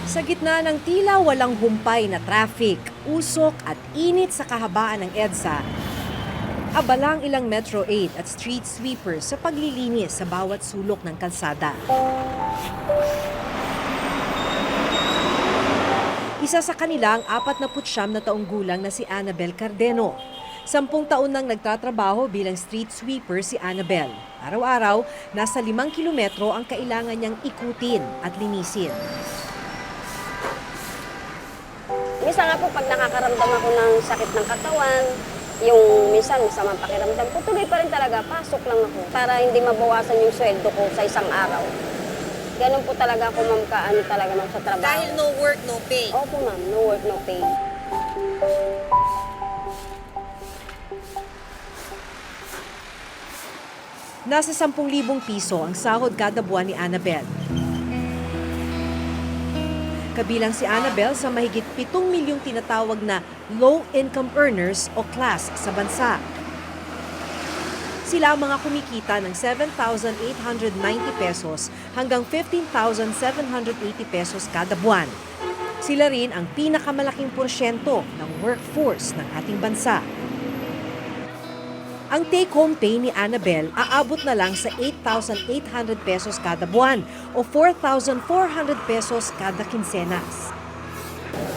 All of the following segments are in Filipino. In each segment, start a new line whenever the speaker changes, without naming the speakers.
Sa gitna ng tila walang humpay na traffic, usok at init sa kahabaan ng EDSA, abalang ilang Metro 8 at street sweepers sa paglilinis sa bawat sulok ng kalsada. Isa sa kanila ang 49 na taong gulang na si Annabel Cardeno. 10 taon nang nagtatrabaho bilang street sweeper si Annabel. Araw-araw, nasa 5 kilometro ang kailangan niyang ikutin at linisin.
Minsan nga po pag nakakaramdam ako ng sakit ng katawan, yung minsan masamang pakiramdam ko, tuloy pa rin talaga, pasok lang ako para hindi mabawasan yung sweldo ko sa isang araw. Ganun po talaga ako, ma'am, kaano talaga, ma'am, sa trabaho.
Dahil no work, no pay.
Opo, ma'am, no work, no pay.
Nasa 10,000 piso ang sahod kada buwan ni Annabel. Kabilang si Annabel sa mahigit 7 milyong tinatawag na low-income earners o class sa bansa. Sila ang mga kumikita ng 7,890 pesos hanggang 15,780 pesos kada buwan. Sila rin ang pinakamalaking porsyento ng workforce ng ating bansa. Ang take-home pay ni Annabel aabot na lang sa 8,800 pesos kada buwan o 4,400 pesos kada kinsenas.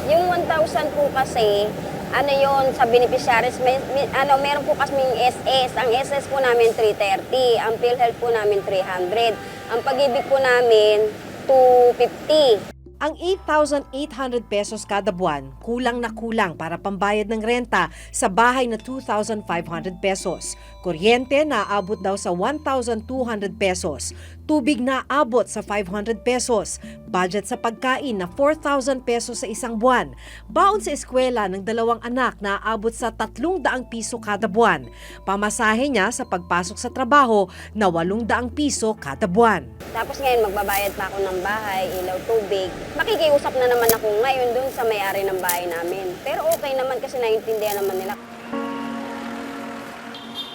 Yung 1,000 po kasi, ano yon sa beneficiaries, meron po kasing SS. Ang SS po namin 330, ang PhilHealth po namin 300, ang pag-ibig po namin 250.
Ang 8,800 pesos kada buwan, kulang na kulang para pambayad ng renta sa bahay na 2,500 pesos. Kuryente na abot daw sa 1,200 pesos. Tubig na abot sa 500 pesos. Budget sa pagkain na 4,000 pesos sa isang buwan. Baon sa eskwela ng 2 anak na abot sa 300 piso kada buwan. Pamasahe niya sa pagpasok sa trabaho na 800 piso kada buwan.
Tapos ngayon magbabayad pa ako ng bahay, ilaw, tubig. Makikiusap na naman ako ngayon dun sa may-ari ng bahay namin. Pero okay naman kasi naiintindihan naman nila.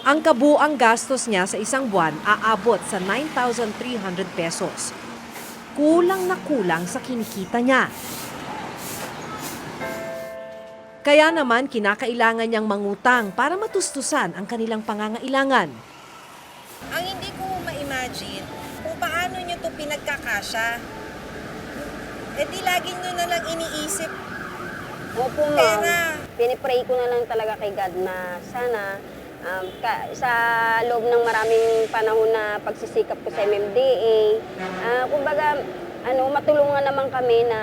Ang kabuang gastos niya sa isang buwan aabot sa 9,300 pesos. Kulang na kulang sa kinikita niya. Kaya naman kinakailangan niyang mangutang para matustusan ang kanilang pangangailangan.
Ang hindi ko ma-imagine kung paano nyo to pinagkakasya. Eh di lagi nyo na lang iniisip.
Opo, ma'am.
Pera.
Pinipray ko na lang talaga kay God na sana sa loob ng maraming panahon na pagsisikap ko sa MMDA, kumbaga, matulungan naman kami na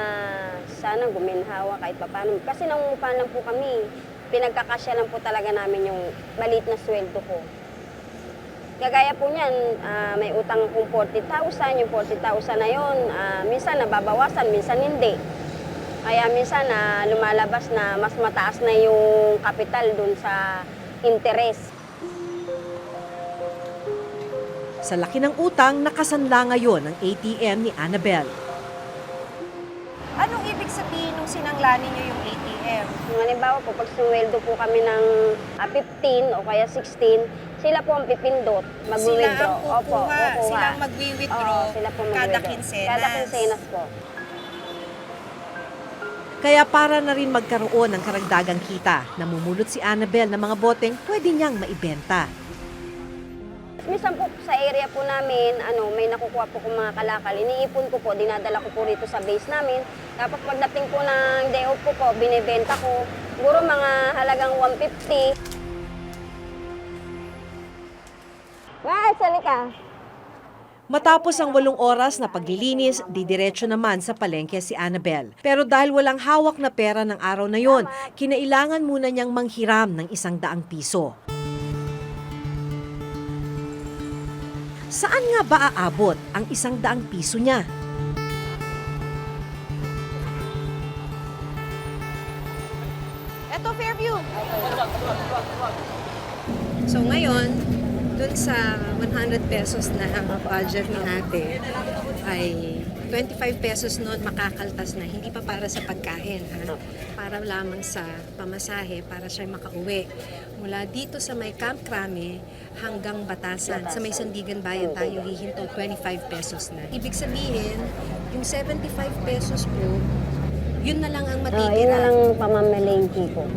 sana guminhawa kahit paano. Kasi nangungupahan lang po kami. Pinagkakasya lang po talaga namin yung maliit na sweldo ko. Kagaya po niyan, may utang akong 40,000, yung 40,000 na yun, minsan nababawasan, minsan hindi. Kaya minsan lumalabas na mas mataas na yung kapital dun sa interest.
Sa laki ng utang, nakasanla ngayon ang ATM ni Annabel.
Anong ibig sabihin nung sinangla ninyo yung ATM?
Kung halimbawa po, pag sumweldo po kami ng 15 o kaya 16, sila po ang pipindot, mag-withdraw.
Sila ang kukuha, sila ang mag-withdraw
sila po
kada
mag-withdraw.
kinsenas.
Kada kinsenas po.
Kaya para na rin magkaroon ng karagdagang kita, namumulot si Annabel ng mga boteng pwede niyang maibenta.
Minsan po sa area po namin, may nakukuha po kong mga kalakal. Iniipon ko po, dinadala ko po rito sa base namin. Tapos pagdating po ng day off ko po, binibenta ko. Siguro mga halagang 150. Bakit, salika?
Matapos ang 8 oras na paglilinis, didiretso naman sa palengke si Annabel. Pero dahil walang hawak na pera ng araw na yon, kinailangan muna niyang manghiram ng 100 piso. Saan nga ba aabot ang 100 piso niya?
Eto, Fairview. So ngayon, Doon sa 100 pesos na ang budget ni ate ay 25 pesos noon makakaltas na, hindi pa para sa pagkain, ha? Para lamang sa pamasahe, para siya makauwi. Mula dito sa may Camp Crame hanggang Batasan, sa may Sandigan Bayan tayo hihinto, 25 pesos na. Ibig sabihin, yung 75 pesos po, yun na lang ang
Yun na
matitira.
lang pamamalengke ko.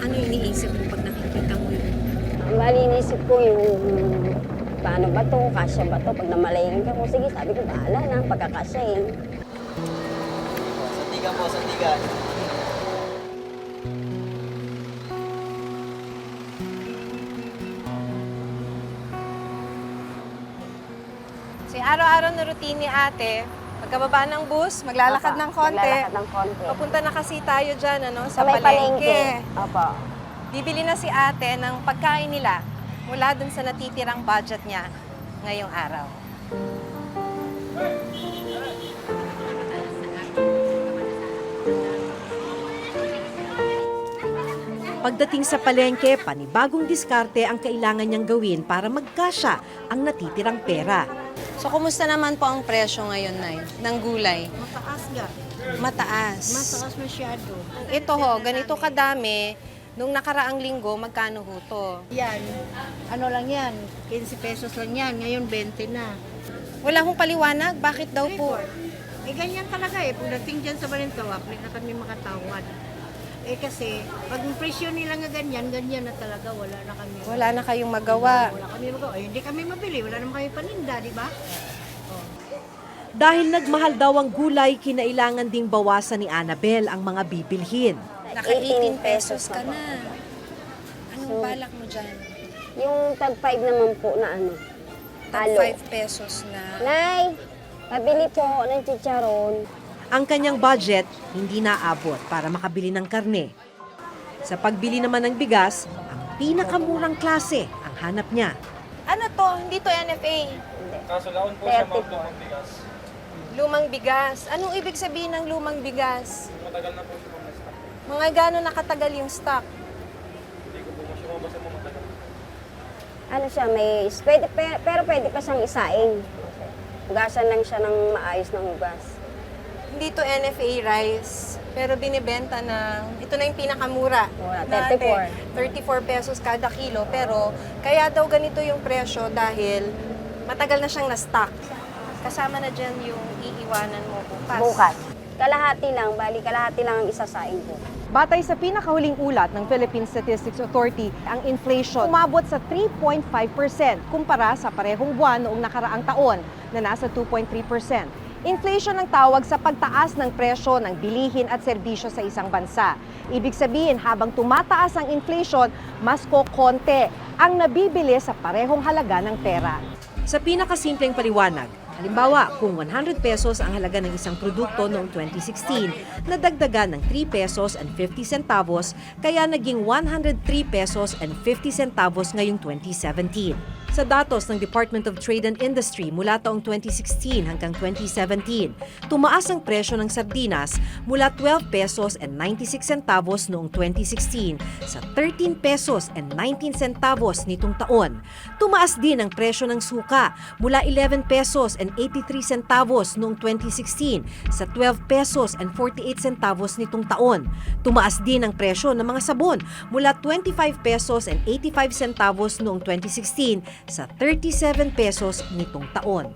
Ano yung iniisip mo pag nakikita mo yun?
Bali, inisip ko yung paano ba to, kasya ba to, pag namalayan ka ko, sige, sabi ko, bahala na, pagkakasyahin.
Sandigan po, sandigan.
Si araw-araw na routine ni ate, pagkababa ng bus, maglalakad
Opo,
ng konti.
maglalakad ng konti.
Papunta na kasi tayo dyan, ano, sa
may
palengke.
Opo.
Bibili na si ate ng pagkain nila mula dun sa natitirang budget niya ngayong araw.
Pagdating sa palengke, panibagong diskarte ang kailangan niyang gawin para magkasya ang natitirang pera.
So, kumusta naman po ang presyo ngayon, Nay, ng gulay?
Mataas nga.
Mataas.
Mataas masyado.
Ito ho, ganito kadami. Nung nakaraang linggo, magkano ho to?
Yan. Ano lang yan? 15 pesos lang yan. Ngayon 20 na.
Wala hong paliwanag? Bakit daw po?
Eh ganyan talaga eh. Pagdating dyan sa Balintawak, hindi na kami makatawad. Eh kasi, pag yung presyo nila nga ganyan, ganyan na talaga. Wala na kami.
Wala na kayong magawa.
Wala kami magawa. Eh, hindi kami mabili. Wala naman kami paninda, di ba?
Dahil nagmahal daw ang gulay, kinailangan ding bawasan ni Annabel ang mga bibilhin.
Naka 18 pesos
pesos
ka
na po.
na. Anong balak mo dyan?
Yung tag 5 naman po na ano.
Tag
Halo.
5 pesos na.
Nay, pabili po ng chicharon.
Ang kanyang budget hindi naabot para makabili ng karne. Sa pagbili naman ng bigas, ang pinakamurang klase ang hanap niya.
Ano to? Hindi to NFA.
Hindi.
Kaso laon po siya
30
ma'am,
po.
lumang bigas.
Lumang bigas. Anong ibig sabihin ng lumang bigas?
Matagal na po siya ma'am.
Mga gano'n nakatagal yung stock?
Hindi ko po siya mabasa mo matagal.
Ano siya, may, pwede, pero pwede pa siyang isaing. Hugasan lang siya ng maayos ng hugas.
Hindi to NFA rice. Pero binibenta ng, ito na yung pinakamura.
Mura,
Dati,
34.
34 pesos kada kilo. Pero kaya daw ganito yung presyo dahil matagal na siyang na-stock. Kasama na dyan yung iiwanan mo bukas.
Bukas. Kalahati lang, bali kalahati lang ang isasaing ko.
Batay sa pinakahuling ulat ng Philippine Statistics Authority, ang inflation umabot sa 3.5% kumpara sa parehong buwan noong nakaraang taon na nasa 2.3%. Inflation ang tawag sa pagtaas ng presyo ng bilihin at serbisyo sa isang bansa. Ibig sabihin, habang tumataas ang inflation, mas kokonte ang nabibili sa parehong halaga ng pera.
Sa pinakasimpleng paliwanag, halimbawa, kung 100 pesos ang halaga ng isang produkto noong 2016, nadagdagan ng 3 pesos and 50 centavos, kaya naging 103 pesos and 50 centavos ngayong 2017. Sa datos ng Department of Trade and Industry mula taong 2016 hanggang 2017, tumaas ang presyo ng sardinas mula 12 pesos and 96 centavos noong 2016 sa 13 pesos and 19 centavos nitong taon. Tumaas din ang presyo ng suka mula 11 pesos and 83 centavos noong 2016 sa 12 pesos and 48 centavos nitong taon. Tumaas din ang presyo ng mga sabon mula 25 pesos and 85 centavos noong 2016 sa 37 pesos nitong taon.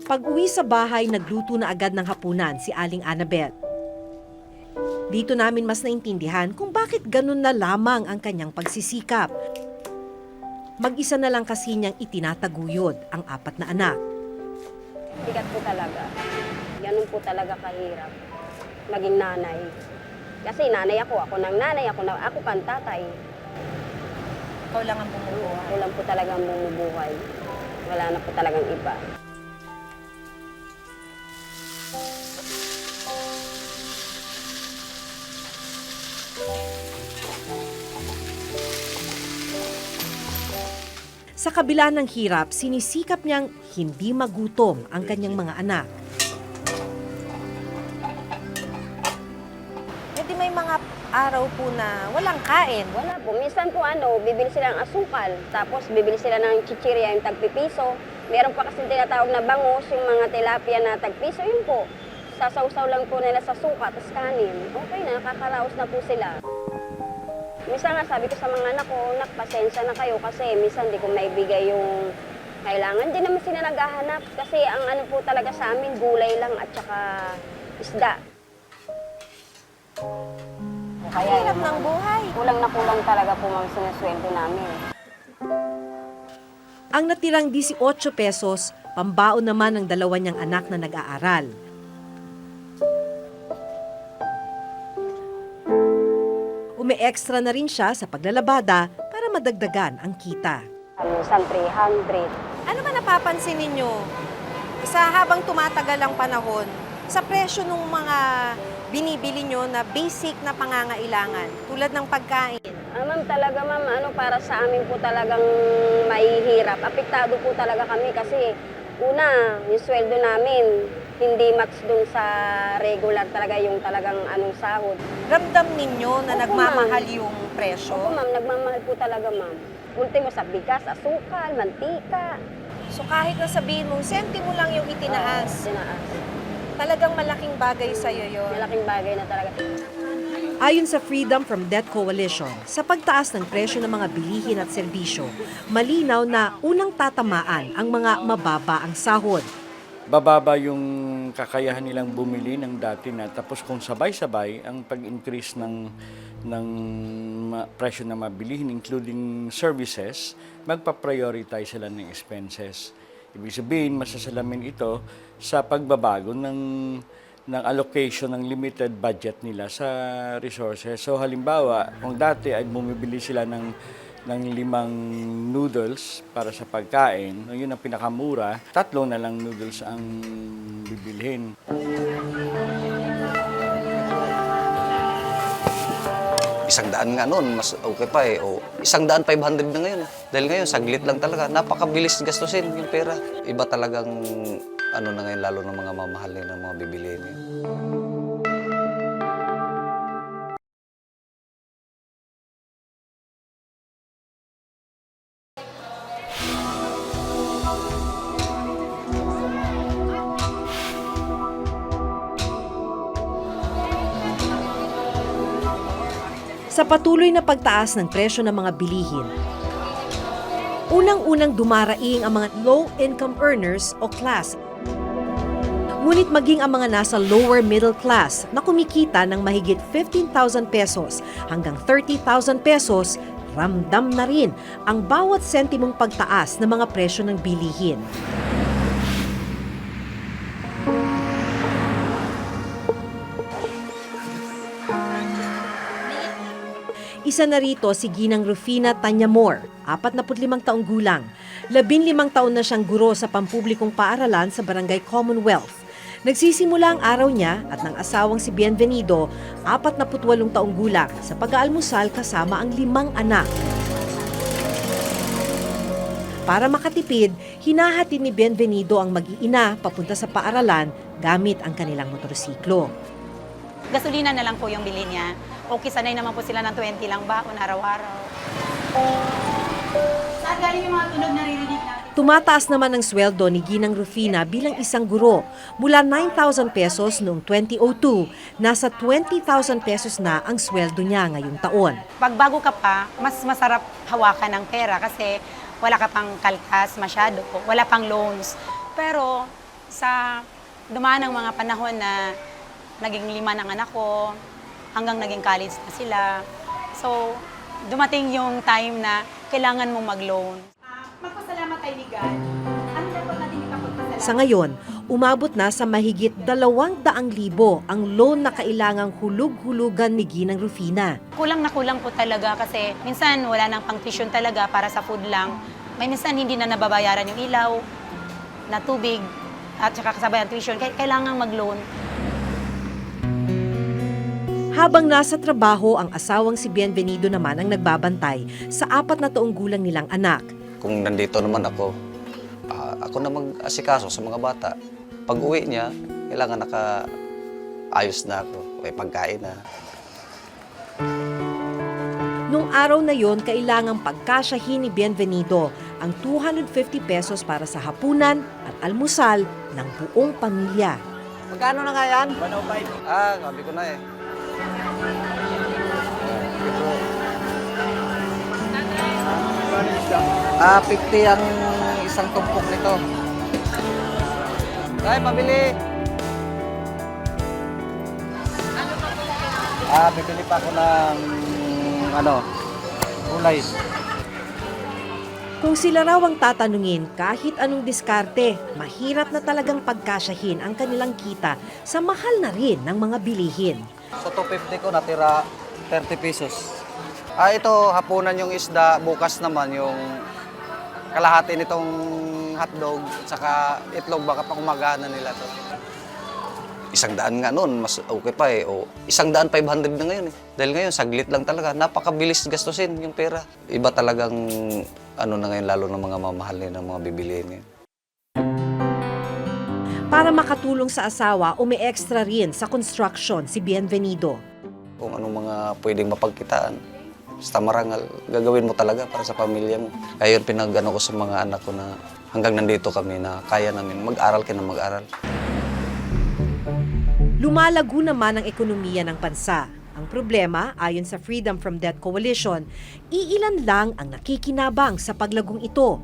Pag-uwi sa bahay, nagluto na agad ng hapunan si Aling Annabel. Dito namin mas naintindihan kung bakit ganun na lamang ang kanyang pagsisikap. Mag-isa na lang kasi niyang itinataguyod ang 4 na anak.
Bigat po talaga. Ganun po talaga kahirap. Maging nanay. Kasi nanay ako ng nanay, ako kang tatay.
Ikaw lang ang bumubuhay.
Ako lang po talagang bumubuhay. Wala na po talagang iba.
Sa kabila ng hirap, sinisikap niyang hindi magutom ang kanyang mga anak.
araw po na walang kain?
Wala po. Minsan po bibili sila ng asukal, tapos bibili sila ng chichirya yung tagpipiso. Meron pa kasi tinatawag na bangus, yung mga tilapia na tagpiso, yun po. Sasawsaw lang po nila sa suka, tapos kanin. Okay na, nakakaraos na po sila. Minsan nga sabi ko sa mga anak ko, nak, pasensya na kayo kasi minsan di ko maibigay yung kailangan. Di naman sila naghahanap kasi ang ano po talaga sa amin, gulay lang at saka isda. Kaya
Hirap ng buhay.
kulang na kulang talaga po mga sinusweldo namin.
Ang natirang 18 pesos, pambaon naman ng dalawa niyang anak na nag-aaral. Umi-extra na rin siya sa paglalabada para madagdagan ang kita.
Minsan 300.
Ano ba napapansin ninyo sa habang tumatagal ang panahon sa presyo ng mga binibili nyo na basic na pangangailangan tulad ng pagkain?
Ma'am, talaga ma'am, para sa amin po talagang mahihirap. Apektado po talaga kami kasi una, yung sweldo namin hindi match dun sa regular talaga yung talagang sahod.
Ramdam ninyo na
Opo,
nagmamahal
ma'am.
yung presyo?
Opo ma'am, nagmamahal po talaga ma'am. Ultimo sa bigas, asukal, mantika.
So kahit na sabihin mong sentimo lang yung itinaas,
Tinaas.
talagang malaking bagay sa'yo yun.
Malaking bagay na talaga.
Ayon sa Freedom from Debt Coalition, sa pagtaas ng presyo ng mga bilihin at serbisyo, malinaw na unang tatamaan ang mga mababa ang sahod.
Bababa yung kakayahan nilang bumili ng dati na tapos kung sabay-sabay ang pag-increase ng presyo ng mabilihin including services, magpa-prioritize sila ng expenses. Ibig sabihin, masasalamin ito sa pagbabago ng allocation ng limited budget nila sa resources. So halimbawa, kung dati ay bumibili sila ng 5 noodles para sa pagkain, yun ang pinakamura, 3 na lang noodles ang bibilhin.
$100 nga noon, mas okay pa eh. O, $100, 500 na ngayon. Dahil ngayon, saglit lang talaga. Napakabilis gastusin yung pera. Iba talagang na ngayon, lalo ng mga mamahalin ng mga bibilihin ngayon.
Sa patuloy na pagtaas ng presyo ng mga bilihin, unang-unang dumaraing ang mga low-income earners o class. Ngunit maging ang mga nasa lower middle class na kumikita ng mahigit 15,000 pesos hanggang 30,000 pesos, ramdam na rin ang bawat sentimong pagtaas ng mga presyo ng bilihin. Isa na rito si Ginang Rufina Tanyamor, 45 taong gulang. 15 taon na siyang guro sa pampublikong paaralan sa Barangay Commonwealth. Nagsisimula ang araw niya at ng asawang si Bienvenido, 48 taong gulang, sa pag-aalmusal kasama ang 5 anak. Para makatipid, hinahatid ni Bienvenido ang mag-iina papunta sa paaralan gamit ang kanilang motorsiklo.
Gasolina na lang po yung bili niya. Okay, sanay naman po sila ng 20 lang baon araw-araw. Saan galing yung mga tunog na naririnig natin?
Tumataas naman ang sweldo ni Ginang Rufina bilang isang guro. Mula 9,000 pesos noong 2002, nasa 20,000 pesos na ang sweldo niya ngayong taon.
Pag bago ka pa, mas masarap hawakan ng pera kasi wala ka pang kaltas masyado, wala pang loans. Pero sa dumaan ng mga panahon na naging 5 ng anak ko, hanggang naging college na sila. So, dumating yung time na kailangan mong mag-loan. Magpasalamat tayo ni God. Ano dapat natin ipagpasalamat?
Sa ngayon, umabot na sa mahigit 200,000 ang loan na kailangang hulug-hulugan ni Ginang Rufina.
Kulang na kulang po talaga kasi minsan wala nang pang-tuition talaga para sa food lang. May minsan hindi na nababayaran yung ilaw, na tubig, at saka kasabay ang tuition. Kailangan mag-loan.
Habang nasa trabaho, ang asawang si Bienvenido naman ang nagbabantay sa 4 na taong gulang nilang anak.
Kung nandito naman ako, ako na mag-asikaso sa mga bata. Pag uwi niya, kailangan naka-ayos na ako. May pagkain na.
Nung araw na yon, kailangang pagkasyahin ni Bienvenido ang 250 pesos para sa hapunan at almusal ng buong pamilya.
Magkano na nga yan?
105.
Ah, sabi ko na eh. Ah, 50 ang isang tumpok nito. Ay, pabili. Ah, bibili pa ako ng gulay.
Kung sila raw ang tatanungin, kahit anong diskarte, mahirap na talagang pagkasyahin ang kanilang kita sa mahal na rin ng mga bilihin.
Sa 250 ko natira 30 pesos. Ah, ito hapunan yung isda, bukas naman yung kalahati nitong hotdog saka itlog, baka pa kumagana nila to. 100 nga noon, mas okay pa eh. O, 100-500 na ngayon eh. Dahil ngayon, saglit lang talaga. Napakabilis gastusin yung pera. Iba talagang na ngayon, lalo ng mga mamahalin ng mga bibilihin ngayon.
Para makatulong sa asawa, umi-extra rin sa construction si Bienvenido.
Kung anong mga pwedeng mapagkitaan, basta marangal, gagawin mo talaga para sa pamilya mo. Kaya yun pinag-ano ko sa mga anak ko na hanggang nandito kami na kaya namin mag-aral ka na mag-aral.
Lumalago naman ang ekonomiya ng bansa. Ang problema, ayon sa Freedom from Debt Coalition, iilan lang ang nakikinabang sa paglagong ito.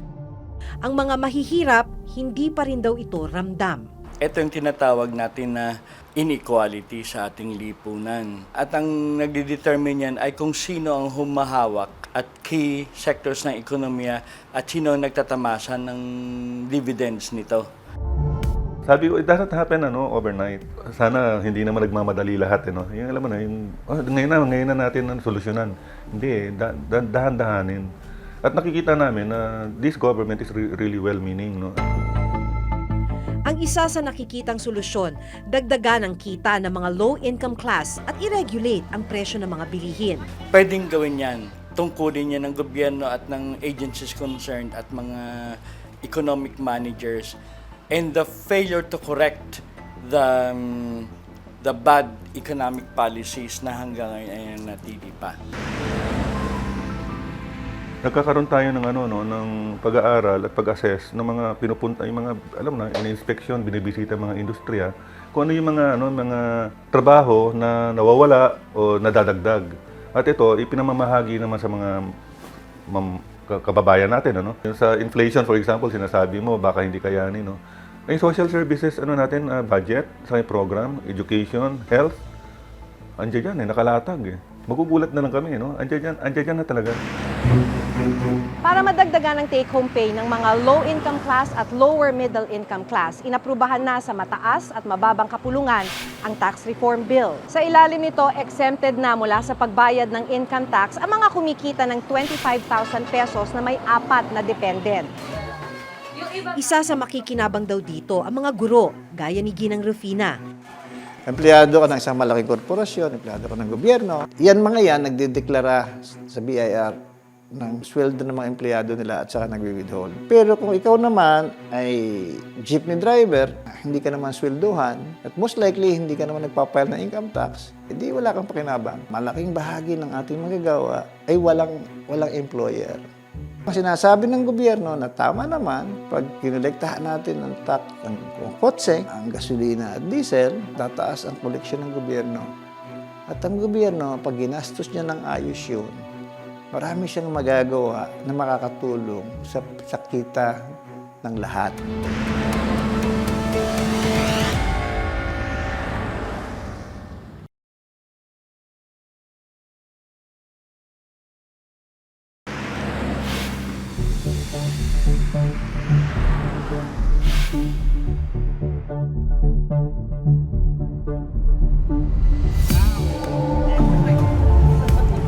Ang mga mahihirap, hindi pa rin daw ito ramdam.
Ito yung tinatawag natin na inequality sa ating lipunan. At ang nagdedetermine yan ay kung sino ang humahawak at key sectors ng ekonomiya at sino ang nagtatamasa ng dividends nito.
Sabi ko, it doesn't happen overnight. Sana hindi naman nagmamadali lahat. Yung alam mo na, ngayon na natin solusyonan. Hindi dahan-dahanin. At nakikita namin na this government is really well-meaning.
Ang isa sa nakikitang solusyon, dagdagan ang kita ng mga low-income class at i-regulate ang presyo ng mga bilihin.
Pwedeng gawin yan. Tungkulin yan ng gobyerno at ng agencies concerned at mga economic managers. And the failure to correct the bad economic policies na hanggang ngayon ay natili pa.
Nagkakaroon tayo ng ng pag-aaral at pag-assess ng mga pinupunta, yung mga in-inspection, binibisita mga industriya, kung ano yung mga trabaho na nawawala o nadadagdag. At ito ipinamamahagi naman sa mga kababayan natin, Sa inflation, for example, sinasabi mo baka hindi kayanin, Yung social services, budget, sa program, education, health, andiyan yan, nakalatag Magugulat na lang kami, Andiyan na talaga.
Para madagdagan ang take-home pay ng mga low-income class at lower middle-income class, inaprubahan na sa mataas at mababang kapulungan ang tax reform bill. Sa ilalim nito, exempted na mula sa pagbayad ng income tax ang mga kumikita ng 25,000 pesos na may 4 na dependent.
Isa sa makikinabang daw dito ang mga guro, gaya ni Ginang Rufina.
Empleyado ka ng isang malaking korporasyon, empleyado ka ng gobyerno. Mga yan nagdedeklara sa BIR ng sweldo ng mga empleyado nila at saka nagwi-withhold. Pero kung ikaw naman ay jeepney driver, hindi ka naman swelduhan at most likely hindi ka naman nagpapile ng income tax, edi wala kang pakinabang. Malaking bahagi ng ating magagawa ay walang employer. Ang sinasabi ng gobyerno na tama naman, pag kinolektahan natin ang tax, ang kotse, ang gasolina at diesel, tataas ang koleksyon ng gobyerno. At ang gobyerno, pag ginastos niya ng ayos yun, marami siyang magagawa na makakatulong sa kita ng lahat.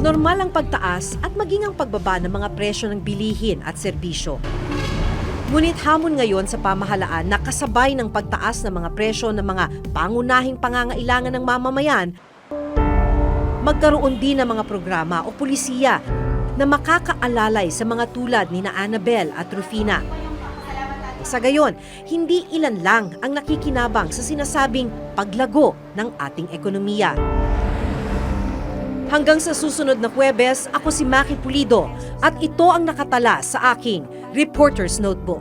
Normal ang pagtaas at maging ang pagbaba ng mga presyo ng bilihin at serbisyo. Ngunit hamon ngayon sa pamahalaan na kasabay ng pagtaas ng mga presyo ng mga pangunahing pangangailangan ng mamamayan, magkaroon din ng mga programa o pulisiya na makakaalalay sa mga tulad ni Annabel at Rufina. Sa gayon, hindi ilan lang ang nakikinabang sa sinasabing paglago ng ating ekonomiya. Hanggang sa susunod na Huwebes, ako si Maki Pulido at ito ang nakatala sa aking Reporter's Notebook.